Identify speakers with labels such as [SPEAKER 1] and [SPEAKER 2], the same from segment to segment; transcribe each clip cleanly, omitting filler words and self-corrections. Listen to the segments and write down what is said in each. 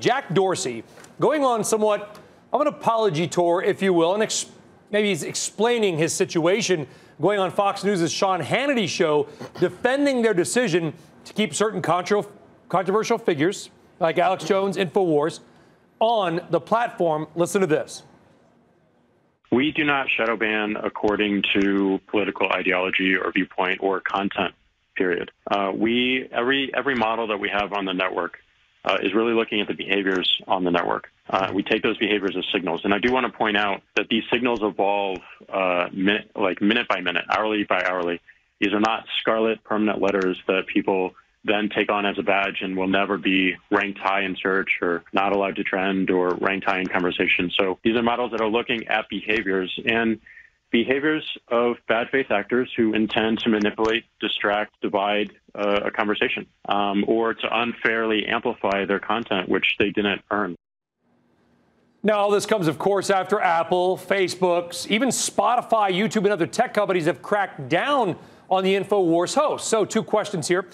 [SPEAKER 1] Jack Dorsey going on somewhat of an apology tour, if you will, and maybe he's explaining his situation, going on Fox News' Sean Hannity show, defending their decision to keep certain controversial figures like Alex Jones, InfoWars, on the platform. Listen to this.
[SPEAKER 2] We do not shadow ban according to political ideology or viewpoint or content, period. Every model that we have on the network is really looking at the behaviors on the network. We take those behaviors as signals. And I do want to point out that these signals evolve minute by minute, hourly by hourly. These are not scarlet permanent letters that people then take on as a badge and will never be ranked high in search or not allowed to trend or ranked high in conversation. So these are models that are looking at behaviors of bad faith actors who intend to manipulate, distract, divide a conversation, or to unfairly amplify their content, which they didn't earn.
[SPEAKER 1] Now, all this comes, of course, after Apple, Facebook, even Spotify, YouTube, and other tech companies have cracked down on the InfoWars host. So 2 questions here.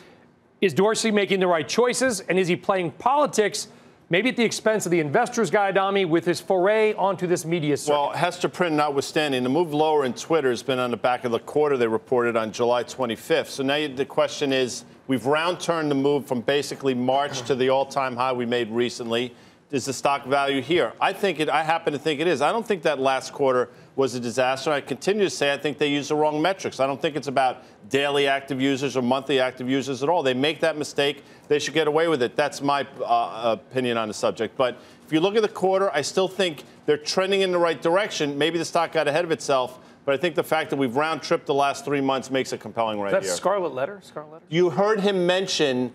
[SPEAKER 1] Is Dorsey making the right choices, and is he playing politics, maybe at the expense of the investors, Guy Adami, with his foray onto this media circuit?
[SPEAKER 3] Well, Hester Prynne notwithstanding, the move lower in Twitter has been on the back of the quarter they reported on July 25th. So now the question is, we've round-turned the move from basically March to the all-time high we made recently. Is the stock value here? I happen to think it is. I don't think that last quarter was a disaster. I continue to say I think they use the wrong metrics. I don't think it's about daily active users or monthly active users at all. They make that mistake. They should get away with it. That's my opinion on the subject. But if you look at the quarter, I still think they're trending in the right direction. Maybe the stock got ahead of itself. But I think the fact that we've round-tripped the last 3 months makes it compelling right here.
[SPEAKER 1] Is that scarlet letter? Scarlet letter?
[SPEAKER 3] You heard him mention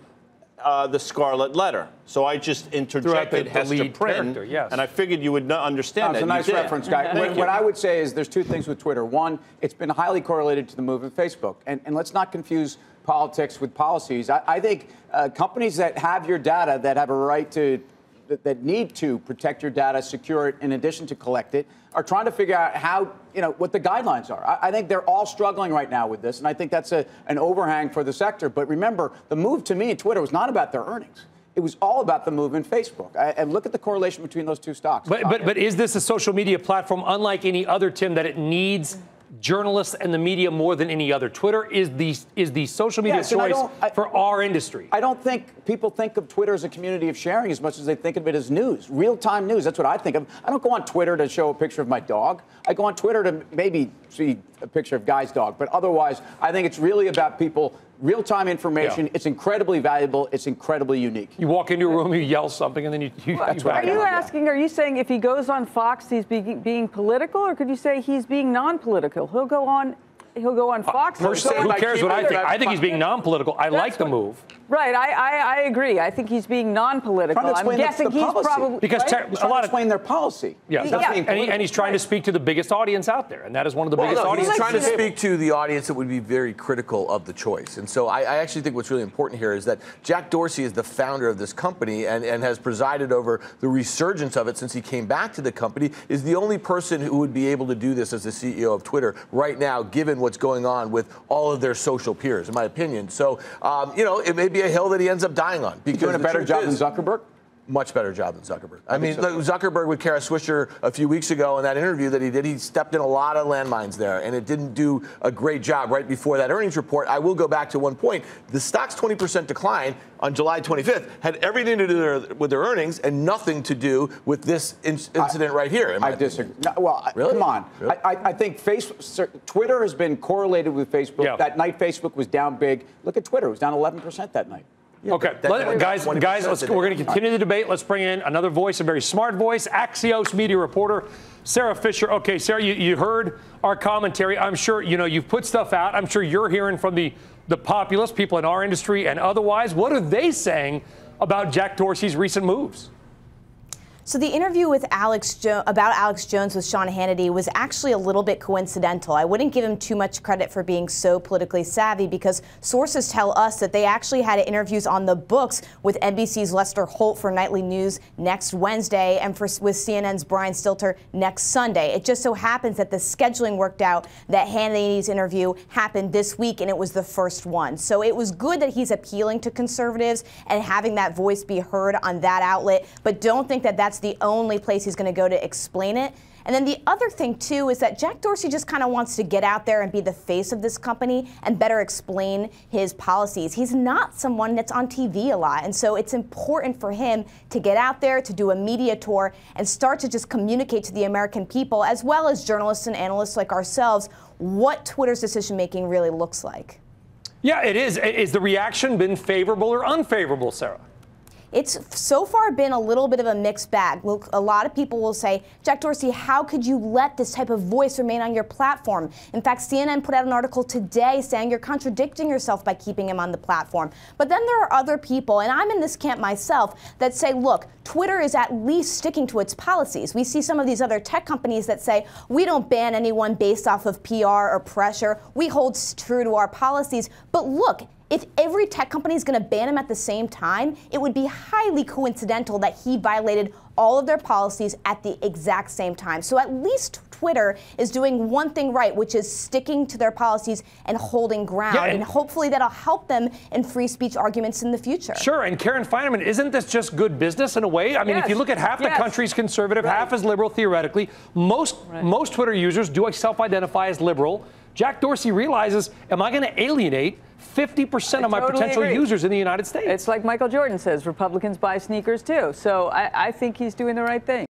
[SPEAKER 3] the scarlet letter. So I just interjected Hester Prynne,
[SPEAKER 1] yes.
[SPEAKER 3] And I figured you would understand that.
[SPEAKER 4] That was a nice reference, Guy. What I would say is there's 2 things with Twitter. One, it's been highly correlated to the move of Facebook. And let's not confuse politics with policies. I think companies that have your data, that have a right to, that need to protect your data, secure it, in addition to collect it, are trying to figure out how, what the guidelines are. I think they're all struggling right now with this, and I think that's an overhang for the sector. But remember, the move to me in Twitter was not about their earnings. It was all about the move in Facebook. And look at the correlation between those 2 stocks.
[SPEAKER 1] But is this a social media platform unlike any other, Tim, that it needs journalists and the media more than any other? Twitter is the social media choice for our industry.
[SPEAKER 4] I don't think people think of Twitter as a community of sharing as much as they think of it as news, real-time news. That's what I think of. I don't go on Twitter to show a picture of my dog. I go on Twitter to maybe see a picture of Guy's dog. But otherwise, I think it's really about people, real-time information. Yeah. It's incredibly valuable. It's incredibly unique.
[SPEAKER 1] You walk into a room, you yell something, and then
[SPEAKER 5] Are you saying if he goes on Fox, he's being political, or could you say he's being non-political? He'll go on Fox.
[SPEAKER 1] Who cares what I think? I think he's being non-political. I like the move.
[SPEAKER 5] Right. I agree. I think he's being non-political. I'm guessing he's probably
[SPEAKER 1] because
[SPEAKER 4] a lot of explain their policy.
[SPEAKER 1] Yeah. And he's trying to speak to the biggest audience out there, and that is one of the biggest audiences.
[SPEAKER 6] He's trying to speak to the audience that would be very critical of the choice. And so I actually think what's really important here is that Jack Dorsey is the founder of this company and has presided over the resurgence of it since he came back to the company, is the only person who would be able to do this as the CEO of Twitter right now, given what's going on with all of their social peers, in my opinion. So, it may be a hill that he ends up dying on.
[SPEAKER 4] He's doing a better job than Zuckerberg?
[SPEAKER 6] Much better job than Zuckerberg. I mean, Zuckerberg with Sara Fischer a few weeks ago in that interview that he did, he stepped in a lot of landmines there, and it didn't do a great job right before that earnings report. I will go back to one point. The stock's 20% decline on July 25th had everything to do with their earnings and nothing to do with this incident right here.
[SPEAKER 4] I disagree. No, well, really? Come on. Really? I think Twitter has been correlated with Facebook. Yeah. That night, Facebook was down big. Look at Twitter. It was down 11% that night.
[SPEAKER 1] Yeah, okay, guys, we're going to continue the debate. Let's bring in another voice, a very smart voice, Axios media reporter, Sara Fischer. Okay, Sara, you heard our commentary. I'm sure, you've put stuff out. I'm sure you're hearing from the populace, people in our industry and otherwise. What are they saying about Jack Dorsey's recent moves?
[SPEAKER 7] So the interview with about Alex Jones with Sean Hannity was actually a little bit coincidental. I wouldn't give him too much credit for being so politically savvy, because sources tell us that they actually had interviews on the books with NBC's Lester Holt for Nightly News next Wednesday and with CNN's Brian Stelter next Sunday. It just so happens that the scheduling worked out that Hannity's interview happened this week, and it was the first one. So it was good that he's appealing to conservatives and having that voice be heard on that outlet, but don't think that that's the only place he's going to go to explain it. And then the other thing, too, is that Jack Dorsey just kind of wants to get out there and be the face of this company and better explain his policies. He's not someone that's on TV a lot. And so it's important for him to get out there, to do a media tour, and start to just communicate to the American people, as well as journalists and analysts like ourselves, what Twitter's decision-making really looks like.
[SPEAKER 1] Yeah, it is. Is the reaction been favorable or unfavorable, Sarah?
[SPEAKER 7] It's so far been a little bit of a mixed bag. Look, a lot of people will say, Jack Dorsey, how could you let this type of voice remain on your platform? In fact, CNN put out an article today saying you're contradicting yourself by keeping him on the platform. But then there are other people, and I'm in this camp myself, that say, look, Twitter is at least sticking to its policies. We see some of these other tech companies that say, we don't ban anyone based off of PR or pressure. We hold true to our policies. But look, if every tech company is going to ban him at the same time, it would be highly coincidental that he violated all of their policies at the exact same time. So at least Twitter is doing one thing right, which is sticking to their policies and holding ground.
[SPEAKER 1] Yeah,
[SPEAKER 7] and hopefully that'll help them in free speech arguments in the future.
[SPEAKER 1] Sure. And Karen Finerman, isn't this just good business in a way? I mean, if you look at half the country's conservative, half is liberal theoretically. Most Twitter users do self-identify as liberal. Jack Dorsey realizes, am I going to alienate 50% of my potential users in the United States?
[SPEAKER 5] It's like Michael Jordan says, Republicans buy sneakers too. So I think he's doing the right thing.